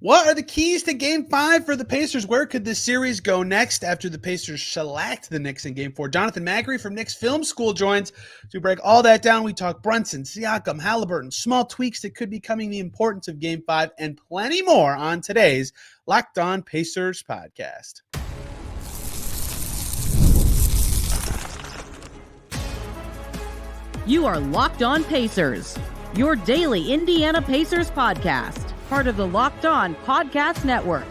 What are the keys to Game 5 for the Pacers? Where could this series go next after the Pacers shellacked the Knicks in Game 4? Jonathan Macri from Knicks Film School joins to break all that down. We talk Brunson, Siakam, Haliburton, small tweaks that could be coming, the importance of Game 5, and plenty more on today's Locked On Pacers podcast. You are Locked On Pacers, your daily Indiana Pacers podcast. Part of the Locked On Podcast Network,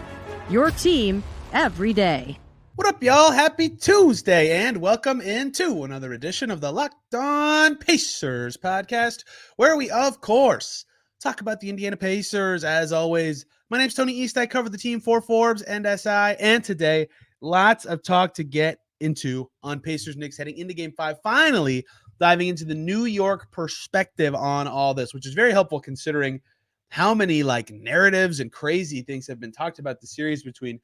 your team every day. What up, y'all? Happy Tuesday, and welcome into another edition of the Locked On Pacers podcast, where we, of course, talk about the Indiana Pacers. As always, my name's Tony East. I cover the team for Forbes and SI, and today, lots of talk to get into on Pacers Knicks heading into Game 5. Finally, diving into the New York perspective on all this, which is very helpful considering how many narratives and crazy things have been talked about the series between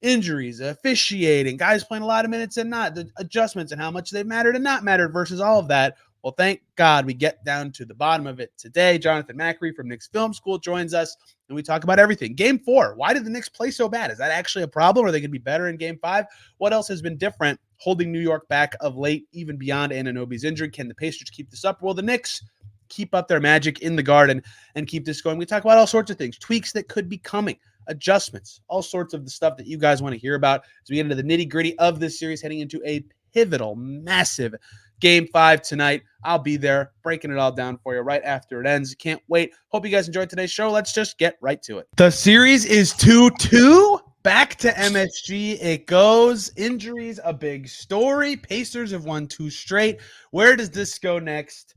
injuries, officiating, guys playing a lot of minutes and not, the adjustments and how much they've mattered and not mattered versus all of that. Well, thank God we get down to the bottom of it today. Jonathan Macri from Knicks Film School joins us, and we talk about everything. Game 4, why did the Knicks play so bad? Is that actually a problem? Are they going to be better in Game 5? What else has been different holding New York back of late, even beyond Anunoby's injury? Can the Pacers keep this up? Well, the Knicks keep up their magic in the Garden and keep this going. We talk about all sorts of things, tweaks that could be coming, adjustments, all sorts of the stuff that you guys want to hear about as we get into the nitty-gritty of this series heading into a pivotal, massive Game 5 tonight. I'll be there breaking it all down for you right after it ends. Can't wait. Hope you guys enjoyed today's show. Let's just get right to it. The series is 2-2. Back to MSG it goes. Injuries, a big story. Pacers have won 2 straight. Where does this go next?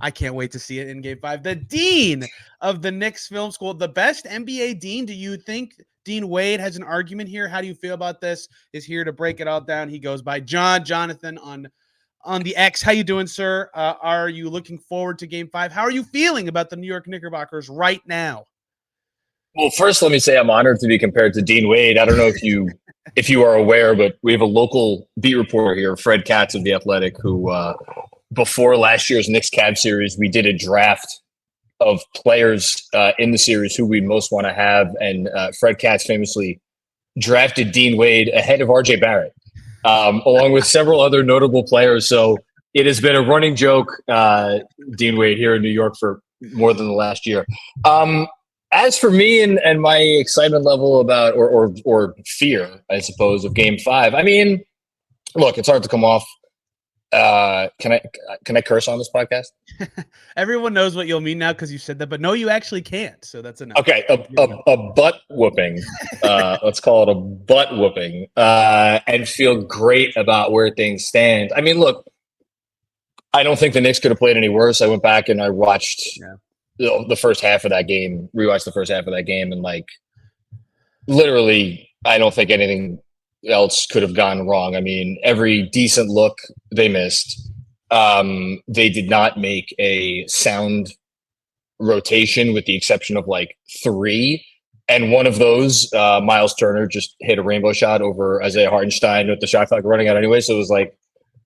I can't wait to see it in Game 5. The dean of the Knicks Film School, the best NBA dean. Do you think Dean Wade has an argument here? How do you feel about this? Is here to break it all down. He goes by Jonathan on the X. How you doing, sir? Are you looking forward to Game 5? How are you feeling about the New York Knickerbockers right now? Well, first, let me say I'm honored to be compared to Dean Wade. I don't know if you are aware, but we have a local beat reporter here, Fred Katz of The Athletic, who before last year's Knicks Cavs series, we did a draft of players in the series who we'd most want to have. And Fred Katz famously drafted Dean Wade ahead of RJ Barrett, along with several other notable players. So it has been a running joke, Dean Wade here in New York for more than the last year. As for me and my excitement level about or fear, I suppose, of Game 5, I mean, look, it's hard to come off. Can I curse on this podcast? Everyone knows what you'll mean now because you said that, but no, you actually can't. So that's enough. Okay, a butt whooping. Let's call it a butt whooping, and feel great about where things stand. I mean, look, I don't think the Knicks could have played any worse. I went back and I watched the first half of that game, rewatched the first half of that game, and literally, I don't think anything else could have gone wrong. I mean, every decent look they missed. They did not make a sound rotation with the exception of 3. And one of those, Myles Turner just hit a rainbow shot over Isaiah Hartenstein with the shot clock running out anyway. So it was like,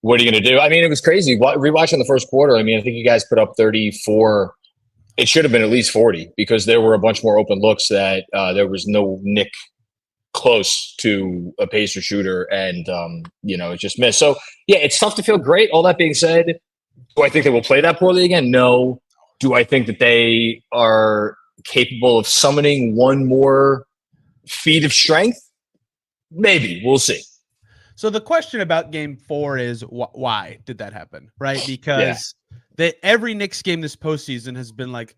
what are you going to do? I mean, it was crazy. Rewatching the first quarter, I mean, I think you guys put up 34. It should have been at least 40 because there were a bunch more open looks that there was no Nick close to a Pacer shooter, and it just missed. So yeah, it's tough to feel great. All that being said, do I think they will play that poorly again? No. Do I think that they are capable of summoning one more feat of strength? Maybe. We'll see. So the question about Game 4 is why did that happen, right? Because every Knicks game this postseason has been like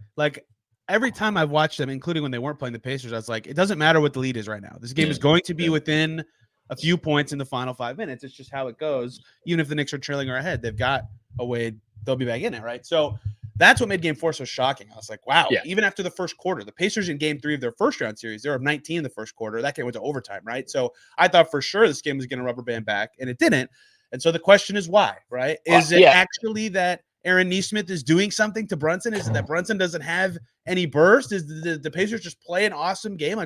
every time I've watched them, including when they weren't playing the Pacers, I was like, it doesn't matter what the lead is right now. This game is going to be within a few points in the final 5 minutes. It's just how it goes. Even if the Knicks are trailing or ahead, they've got a way, they'll be back in it, right? So that's what made Game 4 so shocking. I was like, wow, even after the first quarter, the Pacers in Game 3 of their first round series, they were up 19 in the first quarter. That game went to overtime, right? So I thought for sure this game was going to rubber band back, and it didn't. And so the question is why, right? Is it actually that Aaron Nesmith is doing something to Brunson? Is it that Brunson doesn't have any burst? Is the Pacers just play an awesome game?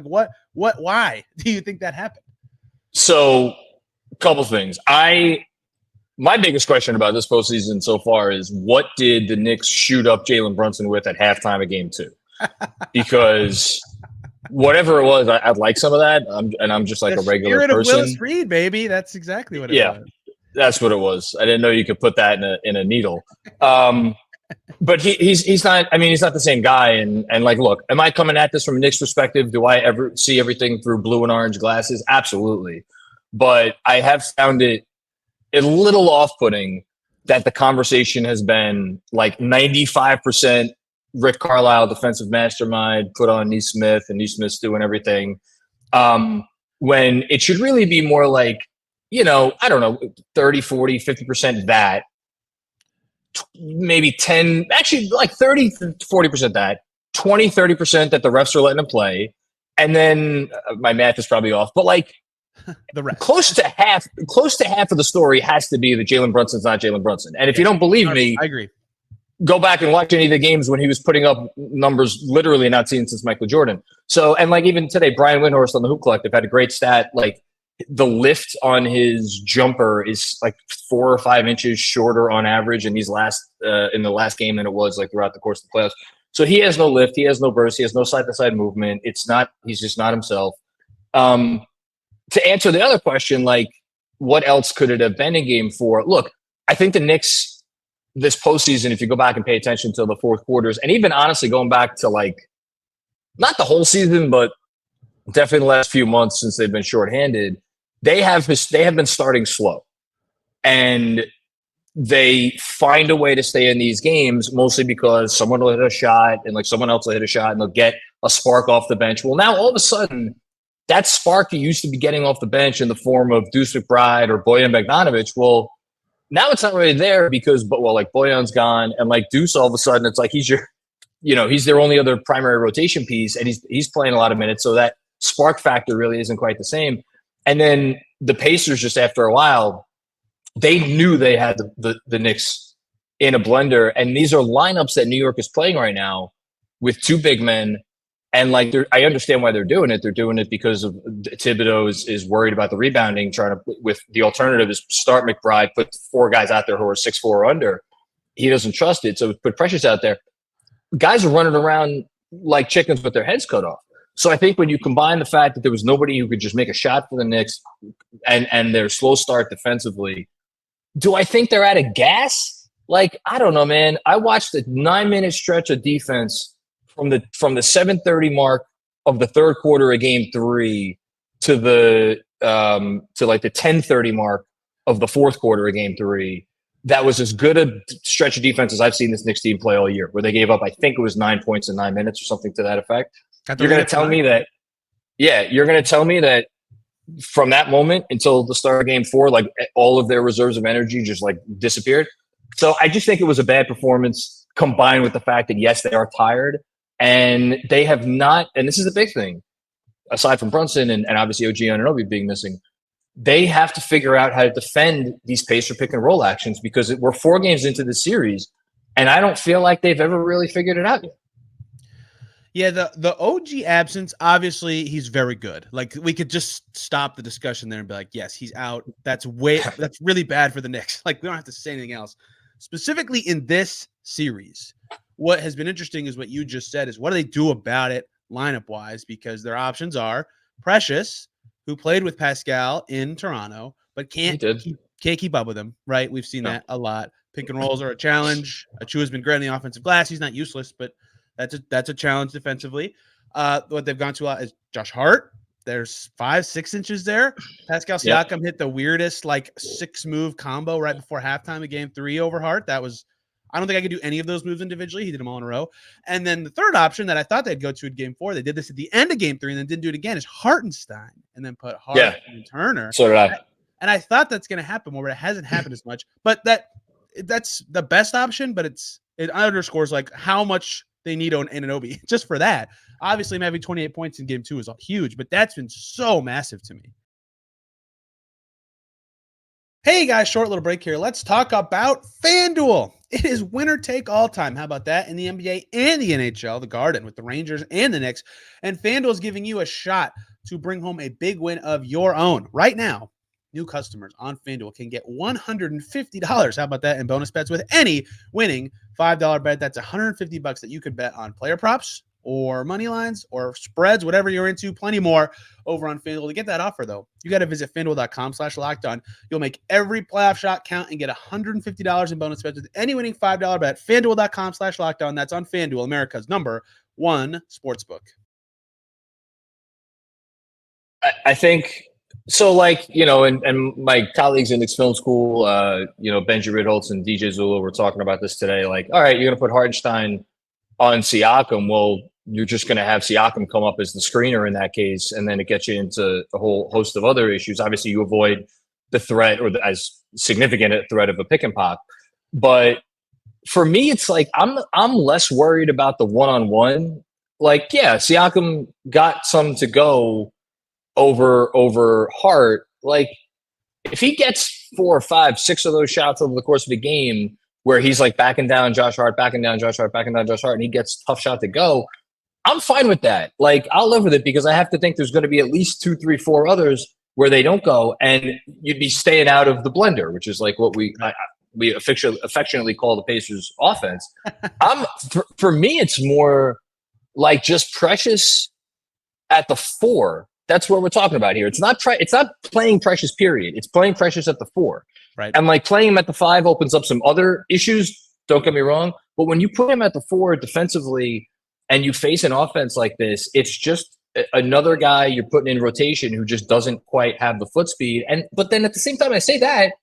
Why do you think that happened? So a couple things. My biggest question about this postseason so far is what did the Knicks shoot up Jalen Brunson with at halftime of Game 2? because whatever it was, I'd like some of that. I'm just like The a regular spirit of person. Willis Reed, baby. That's exactly what it Yeah, was. that's what it was. I didn't know you could put that in a needle. But he's not. I mean, he's not the same guy. And like, look, am I coming at this from a Knicks perspective? Do I ever see everything through blue and orange glasses? Absolutely. But I have found it a little off-putting that the conversation has been like 95% Rick Carlisle, defensive mastermind, put on Neesmith, and Neesmith's doing everything. When it should really be more like, I don't know, 30, 40, 50% that, maybe 10, actually like 30, 40% that, 20, 30% that the refs are letting them play. And then my math is probably off, but like The rest. close to half of the story has to be that Jalen Brunson's not Jalen Brunson. And if you don't believe me, I agree. Go back and watch any of the games when he was putting up numbers literally not seen since Michael Jordan. So, and like even today, Brian Windhorst on the Hoop Collective had a great stat. Like the lift on his jumper is like 4 or 5 inches shorter on average in in the last game than it was like throughout the course of the playoffs. So he has no lift, he has no burst, he has no side to side movement. He's just not himself. To answer the other question, like what else could it have been in game 4? Look, I think the Knicks this postseason, if you go back and pay attention to the fourth quarters, and even honestly going back to like not the whole season, but definitely the last few months since they've been shorthanded, they have been starting slow, and they find a way to stay in these games mostly because someone will hit a shot and like someone else will hit a shot and they'll get a spark off the bench. Well, now all of a sudden, that spark you used to be getting off the bench in the form of Deuce McBride or Bojan Bogdanovic, well, now it's not really there because, like Bojan's gone and like Deuce, all of a sudden it's like he's their only other primary rotation piece, and he's playing a lot of minutes, so that spark factor really isn't quite the same. And then the Pacers, just after a while, they knew they had the Knicks in a blender, and these are lineups that New York is playing right now with 2 big men. And like, I understand why they're doing it. They're doing it because of Thibodeau is worried about the rebounding. With the alternative is start McBride, put 4 guys out there who are 6'4" or under. He doesn't trust it, so put pressures out there. Guys are running around like chickens with their heads cut off. So I think when you combine the fact that there was nobody who could just make a shot for the Knicks and their slow start defensively, do I think they're out of gas? Like, I don't know, man. I watched a 9-minute stretch of defense from the 7:30 mark of the third quarter of game 3 to the 10:30 mark of the fourth quarter of game 3. That was as good a stretch of defense as I've seen this Knicks team play all year, where they gave up, I think it was 9 points in 9 minutes or something to that effect. You're going to tell me that, you're going to tell me that from that moment until the start of game 4, like all of their reserves of energy just like disappeared. So I just think it was a bad performance combined with the fact that, yes, they are tired. And they have not, and this is a big thing, aside from Brunson and obviously OG Anunoby being missing, they have to figure out how to defend these Pacer pick and roll actions because we're 4 games into the series, and I don't feel like they've ever really figured it out yet. Yeah, the OG absence, obviously, he's very good. Like, we could just stop the discussion there and be like, yes, he's out. That's really bad for the Knicks. Like, we don't have to say anything else. Specifically in this series, what has been interesting is what you just said is what do they do about it lineup-wise, because their options are Precious, who played with Pascal in Toronto, but can't keep up with him, right? We've seen that a lot. Pick and rolls are a challenge. Achua's been great on the offensive glass. He's not useless, but that's a challenge defensively. What they've gone to a lot is Josh Hart. There's 5-6 inches there. Pascal Siakam hit the weirdest 6-move combo right before halftime of game 3 over Hart. That was, I don't think I could do any of those moves individually. He did them all in a row. And then the third option that I thought they'd go to in game 4, they did this at the end of game 3 and then didn't do it again, is Hartenstein, and then put Hart and Turner. So did I. And I thought that's going to happen more, but it hasn't happened as much. But that's the best option, but it underscores how much they need Anunoby just for that. Obviously, him having 28 points in game 2 is huge, but that's been so massive to me. Hey guys, short little break here. Let's talk about FanDuel. It is winner take all time. How about that? In the NBA and the NHL, the Garden with the Rangers and the Knicks. And FanDuel is giving you a shot to bring home a big win of your own. Right now, new customers on FanDuel can get $150. How about that? In bonus bets with any winning $5 bet. That's $150 that you could bet on player props, or money lines or spreads, whatever you're into, plenty more over on FanDuel. To get that offer, though, you got to visit FanDuel.com/lockedon. You'll make every playoff shot count and get $150 in bonus bets with any winning $5 bet. FanDuel.com/lockedon. That's on FanDuel, America's #1 sportsbook. I think so. Like, and my colleagues in Knicks Film School, Benji Ritholtz and DJ Zula were talking about this today. Like, all right, you're going to put Hartenstein on Siakam. Well, you're just going to have Siakam come up as the screener in that case, and then it gets you into a whole host of other issues. Obviously, you avoid the threat or as significant a threat of a pick and pop. But for me, it's like I'm less worried about the one-on-one. Like, yeah, Siakam got some to go over Hart. Like, if he gets 4 or 5, 6 of those shots over the course of a game where he's like backing down Josh Hart, and he gets tough shot to go, I'm fine with that. Like, I'll live with it because I have to think there's going to be at least 2, 3, 4 others where they don't go, and you'd be staying out of the blender, which is like what we affectionately call the Pacers offense. For me, it's more like just Precious at the 4. That's what we're talking about here. It's not playing Precious, period. It's playing Precious at the 4. Right. And like playing him at the 5 opens up some other issues. Don't get me wrong. But when you put him at the 4 defensively and you face an offense like this, it's just another guy you're putting in rotation who just doesn't quite have the foot speed. But then at the same time, I say that,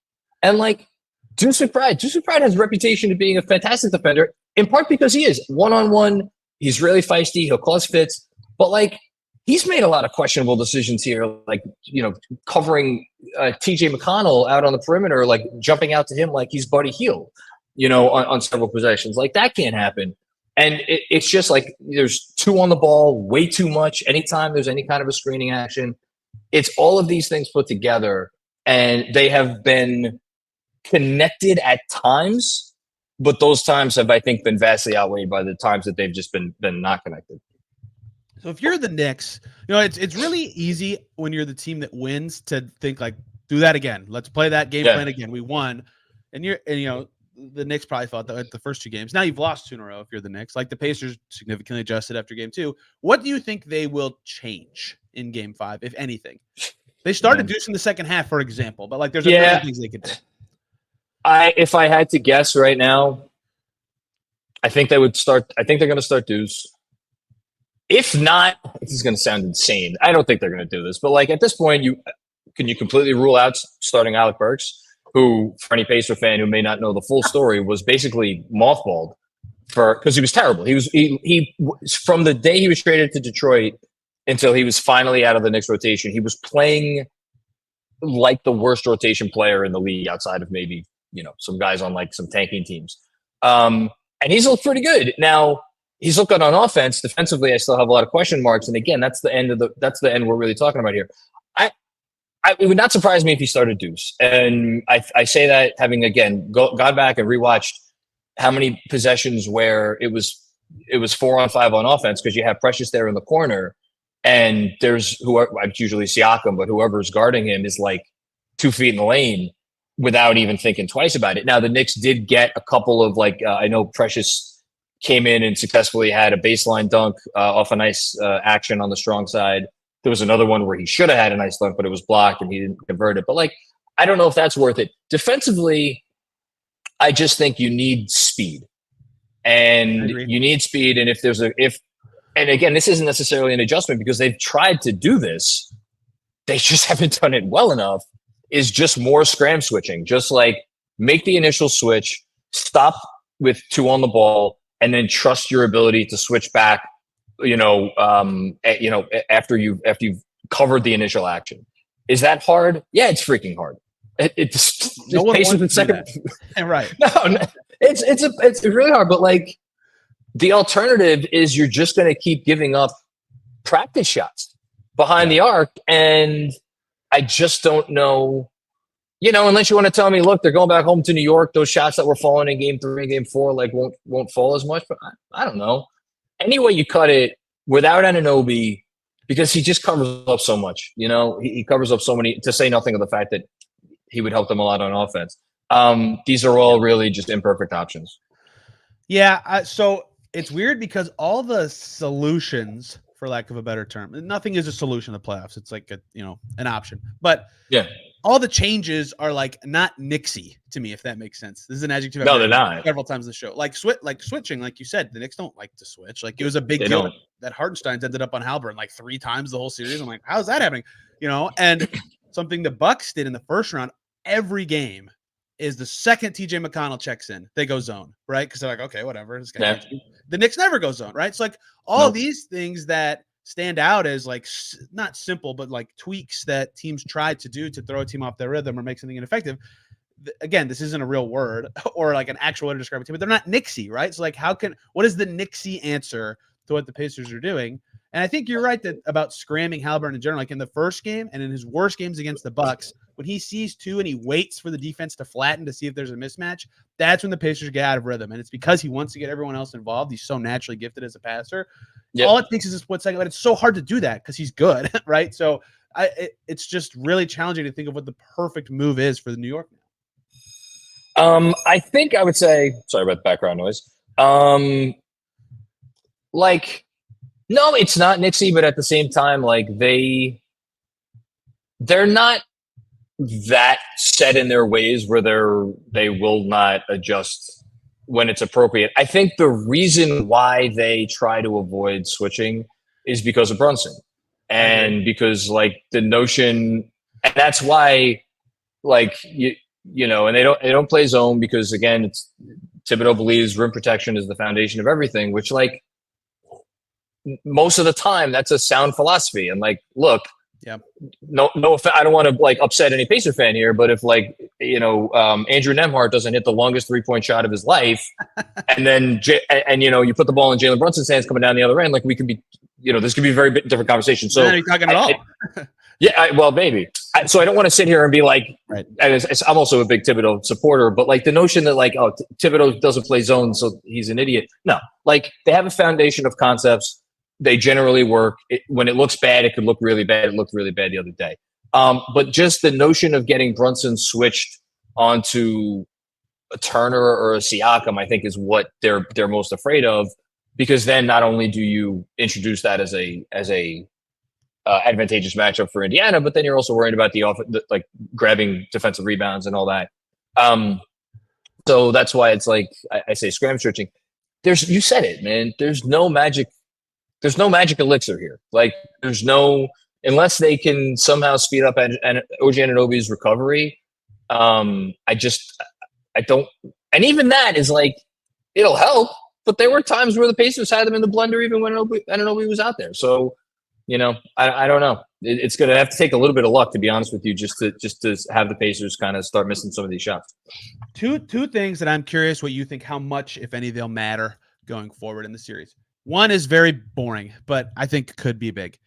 and like Deuce McBride has a reputation of being a fantastic defender, in part because he is one-on-one. He's really feisty. He'll cause fits. But like, he's made a lot of questionable decisions here, like, covering TJ McConnell out on the perimeter, like jumping out to him like he's Buddy Hield, on several possessions. Like, that can't happen. And it's just like there's 2 on the ball, way too much. Anytime there's any kind of a screening action, it's all of these things put together, and they have been connected at times, but those times have, I think, been vastly outweighed by the times that they've just been not connected. So if you're the Knicks, it's really easy when you're the team that wins to think like, do that again. Let's play that game plan again. We won. And the Knicks probably thought that the first 2 games. Now you've lost 2 in a row if you're the Knicks. Like, the Pacers significantly adjusted after game 2. What do you think they will change in game 5, if anything? They started Deuce in the second half, for example, but like there's other things they could do. If I had to guess right now, I think they're going to start Deuce. If not, this is going to sound insane. I don't think they're going to do this, but like at this point, can you completely rule out starting Alec Burks, who, for any Pacer fan who may not know the full story, was basically mothballed because he was terrible. He from the day he was traded to Detroit until he was finally out of the Knicks rotation, he was playing like the worst rotation player in the league outside of maybe, some guys on like some tanking teams. And he's looked pretty good. Now, he's looked good on offense. Defensively, I still have a lot of question marks. And again, that's the end we're really talking about here. It would not surprise me if he started Deuce. And I say that having, again, gone back and rewatched how many possessions where it was 4-on-5 on offense, because you have Precious there in the corner, and there's it's usually Siakam, but whoever's guarding him is like 2 feet in the lane without even thinking twice about it. Now, the Knicks did get a couple of I know Precious came in and successfully had a baseline dunk off a nice action on the strong side. There was another one where he should have had a nice dunk, but it was blocked and he didn't convert it. But I don't know if that's worth it. Defensively, I just think you need speed, and you need speed. And and again, this isn't necessarily an adjustment because they've tried to do this. They just haven't done it well enough. Is just more scram switching, just like make the initial switch, stop with 2 on the ball, and then trust your ability to switch back, after you've covered the initial action. Is that hard? Yeah, it's freaking hard. It's no one patience wants second. Right. No, it's really hard. But like, the alternative is you're just going to keep giving up practice shots behind the arc, and I just don't know. Unless you want to tell me, look, they're going back home to New York. Those shots that were falling in game 3 and game 4, won't fall as much. But I don't know. Any way you cut it, without Anunoby, because he just covers up so much. He covers up so many. To say nothing of the fact that he would help them a lot on offense. These are all really just imperfect options. Yeah. So it's weird because all the solutions, for lack of a better term, nothing is a solution in the playoffs. It's like an option. But Yeah. all the changes are like not Knicksy to me, if that makes sense. This is an adjective I've No, heard they're not. several times in the show. Like switching, like you said, the Knicks don't like to switch. Like it was a big They deal don't. that Hartenstein's ended up on Haliburton like 3 times the whole series. I'm like, how's that happening? And something the Bucks did in the first round, every game is the second TJ McConnell checks in, they go zone, right? Because they're like, okay, whatever. This guy the Knicks never go zone, right? It's like all these things that stand out as like not simple, but like tweaks that teams try to do to throw a team off their rhythm or make something ineffective. Again, this isn't a real word or like an actual way to describe a team, but they're not Knicksy, right? So like, what is the Knicksy answer to what the Pacers are doing? And I think you're right that about scramming Haliburton in general, like in the first game and in his worst games against the Bucks, when he sees 2 and he waits for the defense to flatten to see if there's a mismatch, that's when the Pacers get out of rhythm. And it's because he wants to get everyone else involved. He's so naturally gifted as a passer. Yep. All it takes is a split second, but it's so hard to do that because he's good, right? So it's just really challenging to think of what the perfect move is for the New York. I think I would say, sorry about the background noise. No, it's not Knicksy, but at the same time, like they're not that set in their ways where they will not adjust when it's appropriate. I think the reason why they try to avoid switching is because of Brunson, and because like the notion, and that's why, like and they don't play zone because again, it's Thibodeau believes rim protection is the foundation of everything, which like most of the time that's a sound philosophy. And like, look, no, I don't want to like upset any Pacer fan here, but if like, Andrew Nembhard doesn't hit the longest 3-point shot of his life and then, you put the ball in Jalen Brunson's hands coming down the other end, like we could be, this could be a very different conversation. So you're not talking at all. Well, maybe. So I don't want to sit here and be like, right. I'm also a big Thibodeau supporter, but like the notion that like, Thibodeau doesn't play zone, so he's an idiot. No, like they have a foundation of concepts. They generally work. When it looks bad, it could look really bad. It looked really bad the other day. But just the notion of getting Brunson switched onto a Turner or a Siakam, I think, is what they're most afraid of, because then not only do you introduce that as a advantageous matchup for Indiana, but then you're also worried about the like grabbing defensive rebounds and all that. So that's why it's like I say scram switching. You said it, man. There's no magic elixir here. Like unless they can somehow speed up OG Anunoby's recovery. I don't, and even that is like, it'll help, but there were times where the Pacers had them in the blender even when Anunoby was out there. So, I don't know. It's going to have to take a little bit of luck, to be honest with you, just to have the Pacers kind of start missing some of these shots. Two things that I'm curious what you think, how much, if any, they'll matter going forward in the series. One is very boring, but I think could be big.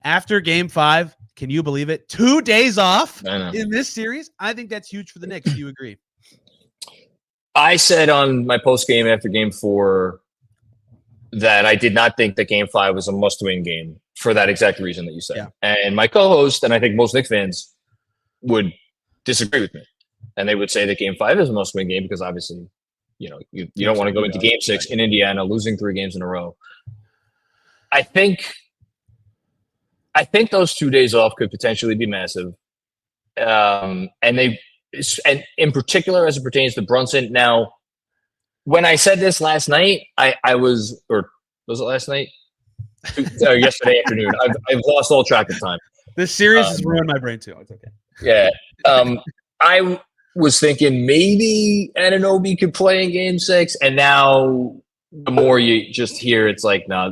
After Game 5, can you believe it? 2 days off in this series. I think that's huge for the Knicks. Do you agree? I said on my post game after Game 4 that I did not think that Game 5 was a must-win game for that exact reason that you said. Yeah. And my co-host, and I think most Knicks fans, would disagree with me. And they would say that Game 5 is a must-win game because obviously, you don't want to go into Game 6 in Indiana losing 3 games in a row. I think those 2 days off could potentially be massive. And in particular, as it pertains to Brunson. Now, when I said this last night, was it last night? Yesterday afternoon. I've lost all track of time. This series has ruined my brain too. It's okay. Yeah. I was thinking maybe Anunoby could play in Game 6, and now the more you just hear, it's like, no,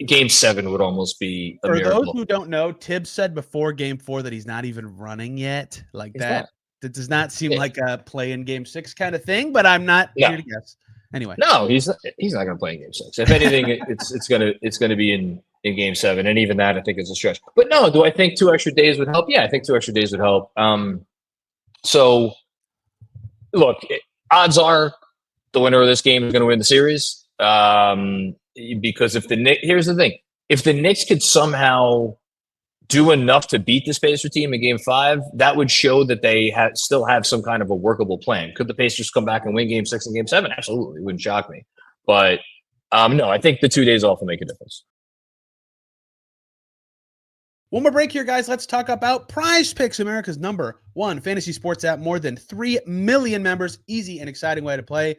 Game 7 would almost be a miracle. For those who don't know, Tibbs said before Game 4 that he's not even running yet. Like that. That does not seem like a play in Game 6 kind of thing, but I'm not here to guess. Anyway. No, he's not going to play in Game 6. If anything, it's going to be in Game 7, and even that I think is a stretch. But no, do I think 2 extra days would help? Yeah, I think 2 extra days would help. So look, odds are the winner of this game is going to win the series. Because here's the thing: if the Knicks could somehow do enough to beat this Pacer team in Game 5, that would show that they still have some kind of a workable plan. Could the Pacers come back and win Game 6 and Game 7? Absolutely, it wouldn't shock me. But No, I think the 2 days off will make a difference. One more break here, guys. Let's talk about PrizePicks, America's #1 fantasy sports app. More than 3 million members. Easy and exciting way to play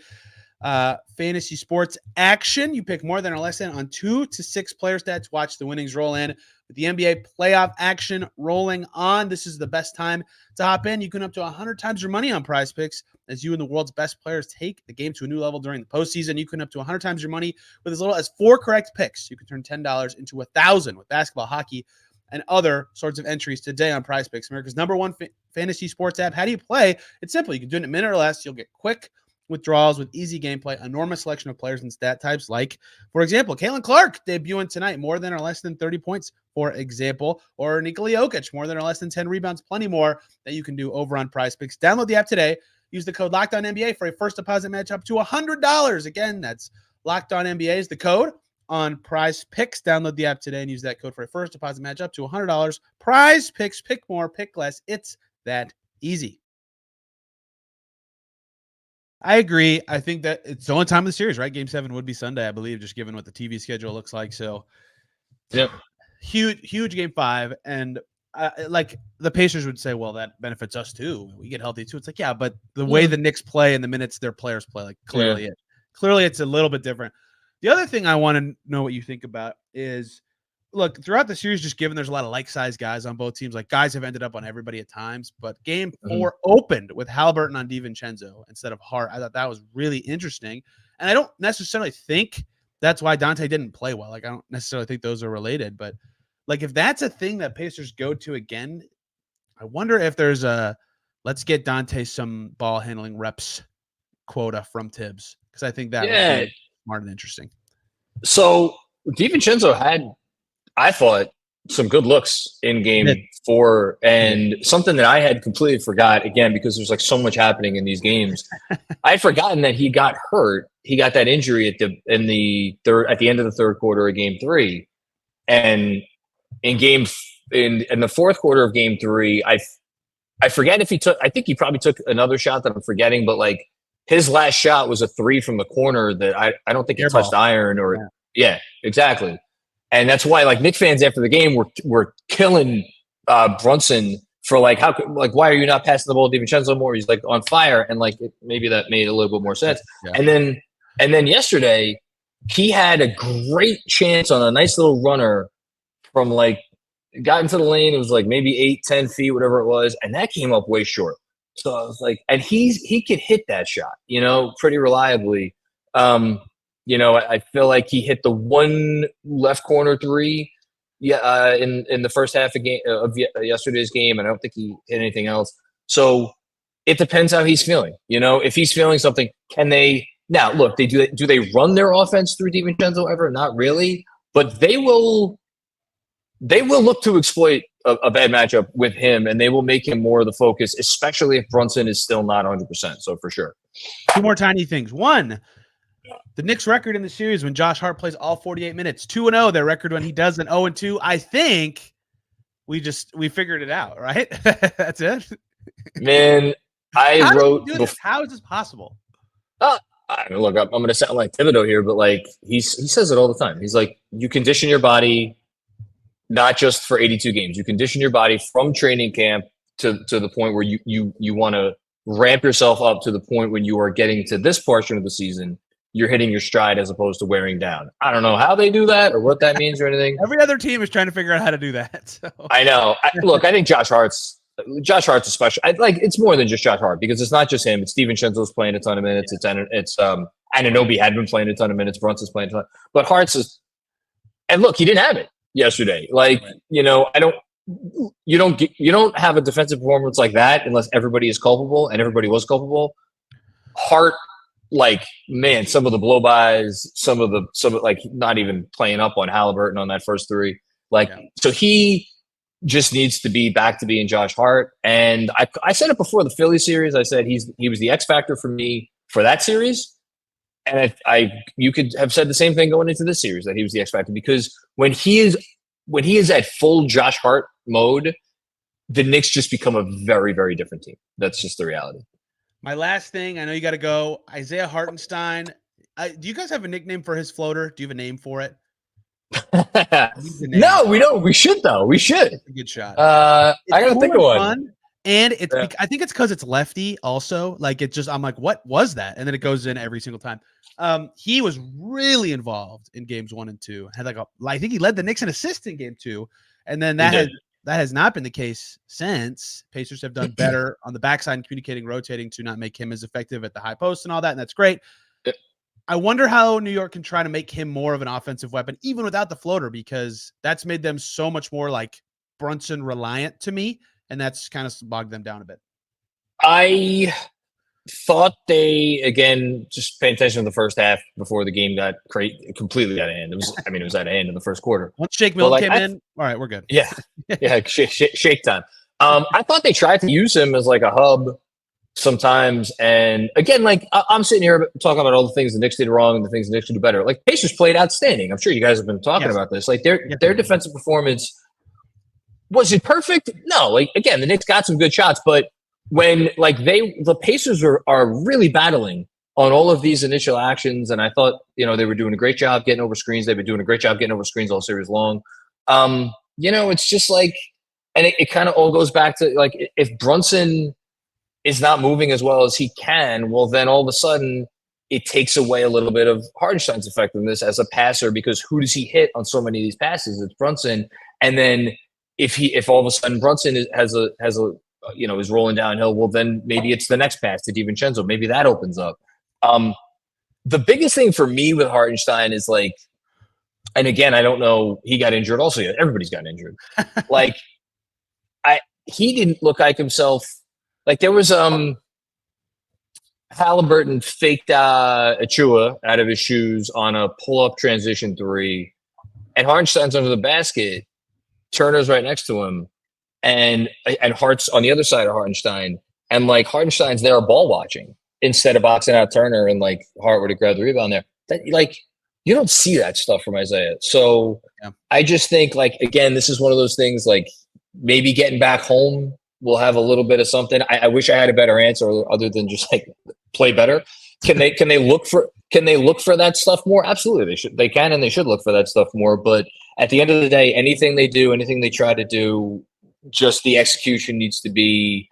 fantasy sports action. You pick more than or less than on 2 to 6 player stats. Watch the winnings roll in. With the NBA playoff action rolling on, this is the best time to hop in. You can up to 100 times your money on PrizePicks as you and the world's best players take the game to a new level during the postseason. You can up to 100 times your money with as little as 4 correct picks. You can turn $10 into $1,000 with basketball, hockey, and other sorts of entries today on PrizePicks, America's #1 fantasy sports app. How do you play? It's simple. You can do it in a minute or less. You'll get quick withdrawals with easy gameplay, enormous selection of players and stat types like, for example, Caitlin Clark debuting tonight, more than or less than 30 points, for example, or Nikola Jokic, more than or less than 10 rebounds, plenty more that you can do over on PrizePicks. Download the app today. Use the code LOCKEDONNBA for a first deposit match up to $100. Again, that's LOCKEDONNBA is the code on PrizePicks. Download the app today and use that code for a first deposit match up to $100. PrizePicks, pick more, pick less. It's that easy. I agree. I think that it's the only time of the series, right? Game 7 would be Sunday, I believe, just given what the TV schedule looks like. So, yep, huge Game 5, and like the Pacers would say, well, that benefits us too. We get healthy too. It's like, yeah, but the way the Knicks play and the minutes their players play, like clearly it's a little bit different. The other thing I want to know what you think about is, look, throughout the series, just given there's a lot of like-sized guys on both teams, like guys have ended up on everybody at times, but game 4 opened with Haliburton on DiVincenzo instead of Hart. I thought that was really interesting. And I don't necessarily think that's why Dante didn't play well. Like, I don't necessarily think those are related, but like, if that's a thing that Pacers go to again, I wonder if there's a, let's get Dante some ball handling reps quota from Tibbs. Cause I think that would be smart and interesting. So DiVincenzo had, I thought, some good looks in game 4, and something that I had completely forgot, again, because there's like so much happening in these games. I had forgotten that he got hurt. He got that injury at the end of the third quarter of game 3. And in the fourth quarter of game 3, I forget if I think he probably took another shot that I'm forgetting, but like his last shot was a 3 from the corner that I don't think he touched iron or exactly. And that's why, like, Knicks fans after the game were killing Brunson for why are you not passing the ball to DiVincenzo more? He's like on fire, and like maybe that made a little bit more sense. Yeah. And then yesterday he had a great chance on a nice little runner from got into the lane. It was like maybe 8-10 feet, whatever it was, and that came up way short. So I was like, and he could hit that shot, pretty reliably. I feel like he hit the one left corner 3 in the first half of yesterday's game, and I don't think he hit anything else. So it depends how he's feeling. If he's feeling something, can they – now, look, do they run their offense through DiVincenzo ever? Not really, but they will look to exploit a bad matchup with him, and they will make him more of the focus, especially if Brunson is still not 100%. So for sure. 2 more tiny things. One, the Knicks record in the series when Josh Hart plays all 48 minutes, 2-0. Their record when he does an 0-2. I think we figured it out, right? That's it. Man, How is this possible? Look, I'm going to sound like Thibodeau here, but like he says it all the time. He's like, you condition your body not just for 82 games. You condition your body from training camp to the point where you want to ramp yourself up to the point when you are getting to this portion of the season. You're hitting your stride as opposed to wearing down. I don't know how they do that or what that means or anything. Every other team is trying to figure out how to do that. So. I know. I think Josh Hart's a special. It's more than just Josh Hart, because it's not just him. It's DiVincenzo's playing a ton of minutes. It's Anunoby had been playing a ton of minutes. Brunson's playing a ton. But Hart's is, and look, he didn't have it yesterday. You don't have a defensive performance like that unless everybody is culpable, and everybody was culpable. Hart. Man, some of the blow-bys, some of not even playing up on Haliburton on that first 3. So he just needs to be back to being Josh Hart. And I said it before the Philly series. I said he was the X factor for me for that series. And you could have said the same thing going into this series, that he was the X factor, because when he is at full Josh Hart mode, the Knicks just become a very, very different team. That's just the reality. My last thing, I know you got to go. Isaiah Hartenstein, Do you guys have a nickname for his floater? Do you have a name for it? No, we don't. We should though. We should. It's a good shot. I gotta think of one. Fun, and it's I think it's because it's lefty. Also, like it just I'm like, what was that? And then it goes in every single time. He was really involved in games 1 and 2. Had I think he led the Knicks in assists in game 2, and then that has not been the case since. Pacers have done better on the backside and communicating, rotating to not make him as effective at the high post and all that, and that's great. I wonder how New York can try to make him more of an offensive weapon, even without the floater, because that's made them so much more like Brunson reliant to me, and that's kind of bogged them down a bit. I thought they, again, just paying attention to the first half before the game got completely out of hand. It was out of hand in the first quarter. Once Shake Milton came in, all right, we're good. Yeah, shake time. I thought they tried to use him as like a hub sometimes, and again, like I'm sitting here talking about all the things the Knicks did wrong and the things the Knicks should do better. Like Pacers played outstanding. I'm sure you guys have been talking about this. Like their defensive performance, was it perfect? No. Like again, the Knicks got some good shots, but when like the Pacers are really battling on all of these initial actions, and I thought they were doing a great job getting over screens. They've been doing a great job getting over screens all series long. It's just like, and it kind of all goes back to like if Brunson is not moving as well as he can, well, then all of a sudden it takes away a little bit of Hartenstein's effectiveness as a passer, because who does he hit on so many of these passes? It's Brunson. And then if all of a sudden Brunson is rolling downhill, well, then maybe it's the next pass to DiVincenzo. Maybe that opens up. The biggest thing for me with Hartenstein is like, and again, I don't know, he got injured also. Everybody's gotten injured. Like he didn't look like himself. Like there was Haliburton faked Achua out of his shoes on a pull-up transition 3, and Hartenstein's under the basket. Turner's right next to him, and Hart's on the other side of Hartenstein, and like Hartenstein's there ball watching instead of boxing out Turner, and like Hart would have grabbed the rebound there. That like you don't see that stuff from Isaiah. So I just think like again, this is one of those things like maybe getting back home will have a little bit of something. I wish I had a better answer other than just like play better. Can they look for that stuff more? Absolutely, they should. They can and they should look for that stuff more. But at the end of the day, anything they do, anything they try to do, just the execution needs to be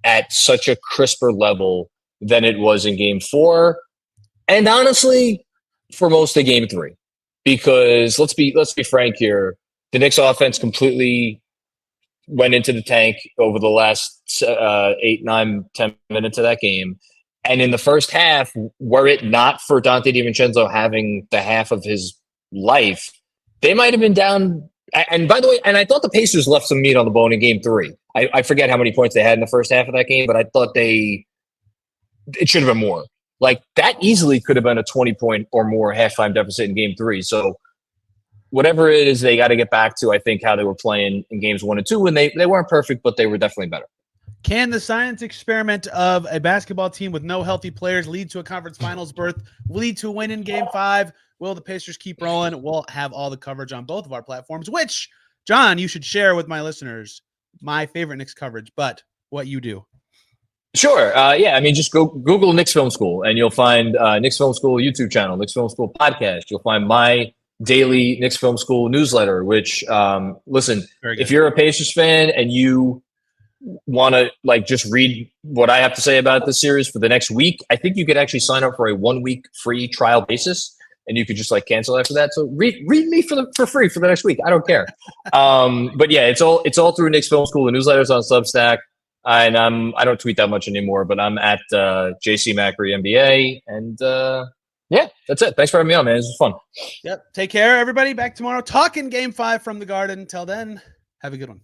at such a crisper level than it was in Game 4, and honestly, for most of Game 3. Because let's be frank here, the Knicks offense completely went into the tank over the last 8, 9, 10 minutes of that game. And in the first half, were it not for Dante DiVincenzo having the half of his life, they might have been down. And by the way, and I thought the Pacers left some meat on the bone in Game 3. I forget how many points they had in the first half of that game, but I thought it should have been more. Like that easily could have been a 20-point or more halftime deficit in Game 3. So whatever it is, they got to get back to, I think, how they were playing in games 1 and 2, and they weren't perfect, but they were definitely better. Can the science experiment of a basketball team with no healthy players lead to a conference finals berth? Lead to a win in Game 5? Will the Pacers keep rolling? We'll have all the coverage on both of our platforms, which, John, you should share with my listeners my favorite Knicks coverage, but what you do. Sure. Just go Google Knicks Film School, and you'll find Knicks Film School YouTube channel, Knicks Film School podcast. You'll find my daily Knicks Film School newsletter, which listen, if you're a Pacers fan and you want to like just read what I have to say about this series for the next week, I think you could actually sign up for a 1-week free trial basis, and you could just like cancel after that. So read me for free for the next week. I don't care. But yeah, it's all through Knicks Film School. The newsletter's on Substack, and I don't tweet that much anymore, but I'm at JC Macri NBA, and yeah, that's it. Thanks for having me on, man. This was fun. Yep. Take care, everybody. Back tomorrow talking Game 5 from the Garden. Until then, have a good one.